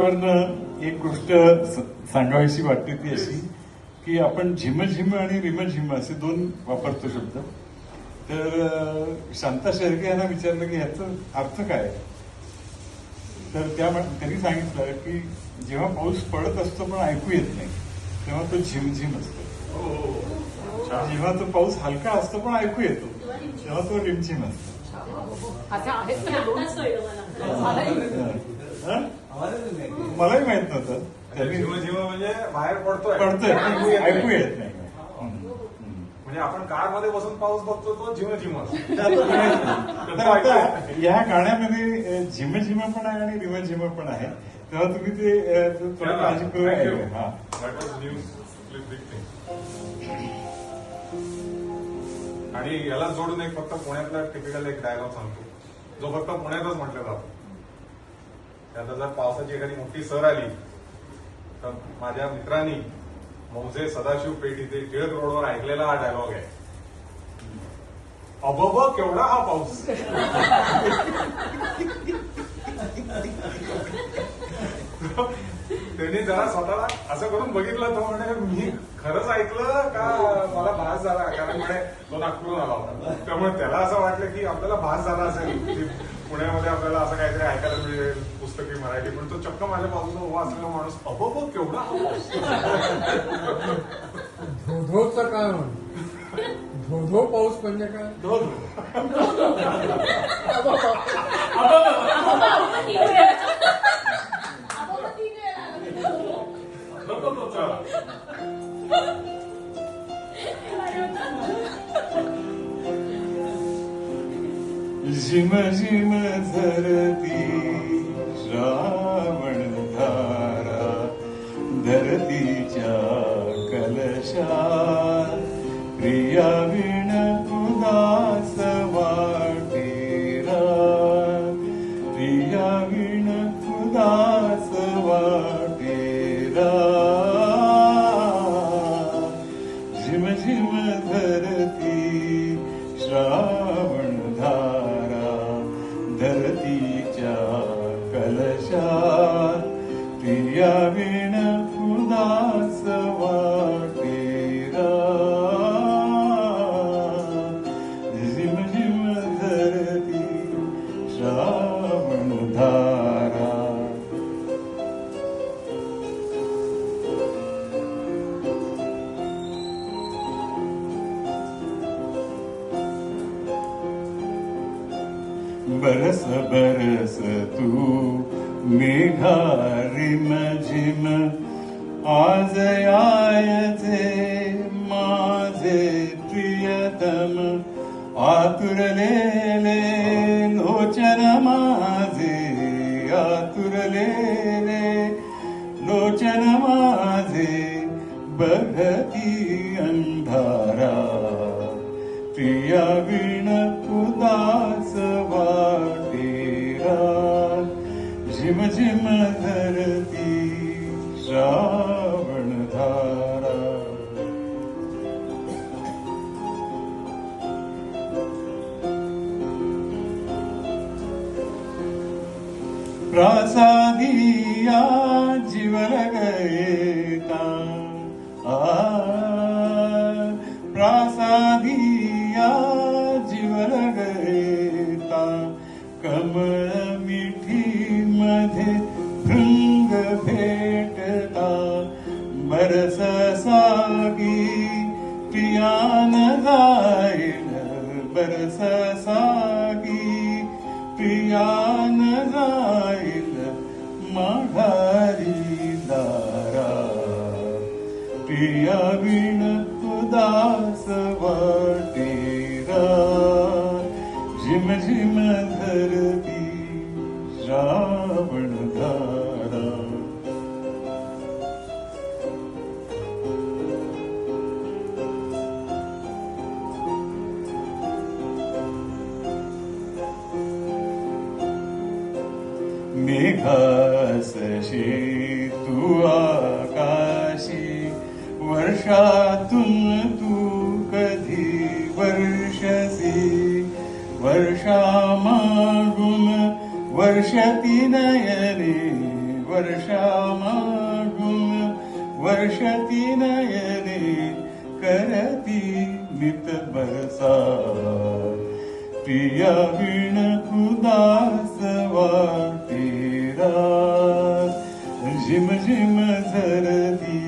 एक गोष्ट सांगावीशी वाटते ती अशी की आपण झिम आणि रिमझिम असे दोन वापरतो शब्द. तर शांता शेळके यांना विचारलं की ह्याचा अर्थ काय आहे, तर त्यांनी सांगितलं की जेव्हा पाऊस पडत असतो पण ऐकू येत नाही तेव्हा तो झिमझिम असतो. जेव्हा तो पाऊस हलका असतो पण ऐकू येतो तेव्हा तो रिमझिम असतो. मलाही माहित नव्हतं. झिम म्हणजे बाहेर पडतोय ऐकू येत नाही. म्हणजे आपण कार मध्ये बसून पाऊस बघतो तो झिम या गाण्यामध्ये झिम पण आहे आणि रिमझिम पण आहे. तेव्हा तुम्ही ते थोडं काळजी करून आणि याला जोडून एक फक्त पुण्यातला टिपिकल एक डायलॉग सांगतो जो फक्त पुण्यातच म्हटलं जातो. आता जर पावसाची एखादी मोठी सर आली तर माझ्या मित्रांनी मौजे सदाशिव पेठ इथे टिळक रोडवर ऐकलेला हा डायलॉग आहे, अबब केवढा हा पाऊस. त्यांनी जरा स्वतःला असं करून बघितलं तो म्हणे मी खरंच ऐकलं का मला भास झाला, कारण म्हणे तो नागपूरून आला होता त्यामुळे त्याला असं वाटलं की आपल्याला भास झाला असेल पुण्यामध्ये आपल्याला असं काहीतरी ऐकायला मिळेल पुस्तकी मराठी, पण तो चक्क माझ्या बाजूला उभा असलेला माणूस अबब केवढा हा पाऊस. धोधोचं काय म्हण, धोधो पाऊस म्हणजे काय, झिम झिम धरती श्रावण धारा धरतीच्या कलशात प्रिया विण उदास वाटेरा, प्रिया विण उदास वाटेरा. झिम झिम धरती श्रावण धारा धरतीच्या कलशात प्रिया विण उदास वाटेरा. झिम झिम धरती श्रावण धारा. बरस बरस तू मेघा रिमझिम आज आयचे माझे प्रियतम, आतुरलेले लोचन माझे, आतुरलेले लोचन माझे बघती अंधारा, प्रिया विण उदास वाटेरा. झिम झिम धरती श्रावण धारा. प्रासादिया जीवन गयेता, प्रासादिया जीवन गयेता, कमळ मिठी मध्ये भृंग भेटता, बरस सागी प्रियान जाईल, बरस सागी प्रियान जाईल माघारी दारा, प्रिया विण उदास वाटेरा. झिम झिम धरती श्रावण धारा. मेघासशी तू आकाशी वर्षातून तू कधी वर्षसी, वर्षा मागून वर्षती नयने वर्षा मागून वर्षती नयने करती नित बरसा प्रिया विण उदास वाटे रात झिम झिम झरती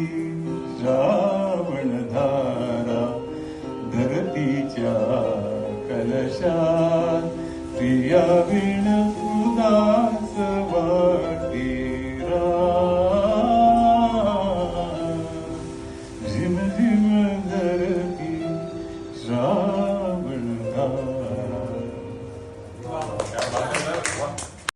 श्रावण धारा धरतीच्या कलशात प्रिया विण